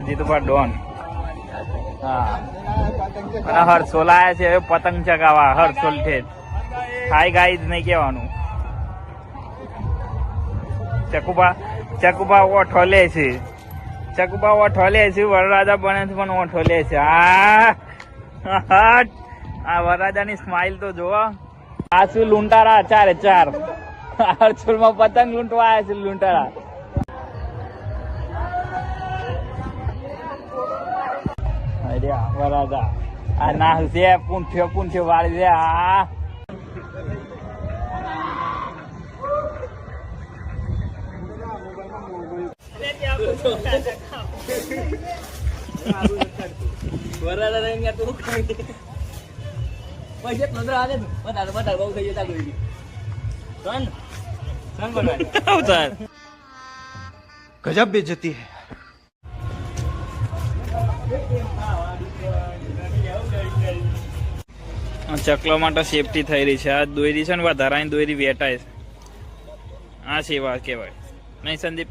Jitubha Don હા અને હર્ષોલ આયા છે પતંગ ચગાવા હર્ષોલ ઠેઠ હાય ગાઈ નહીં કેવાનું ચકુબા ઓઠો લે છે વરરાજા બને છે પણ ઓઠો લે છે આ વરરાજાની સ્માઈલ તો જોવો આ શું લૂંટારા 4 હર્ષોલ માં પતંગ લૂંટવા આવ્યા છે લૂંટારા વરરાજા આ ના છે પૂંઠ્યો વાળી છે આ गजब बेइज्जती है ચકલો માટે સેફટી થઈ રહી છે આ દોરી છે ને વધારાની દોરી વેટાય છે આ સેવા કહેવાય નહીં સંદીપ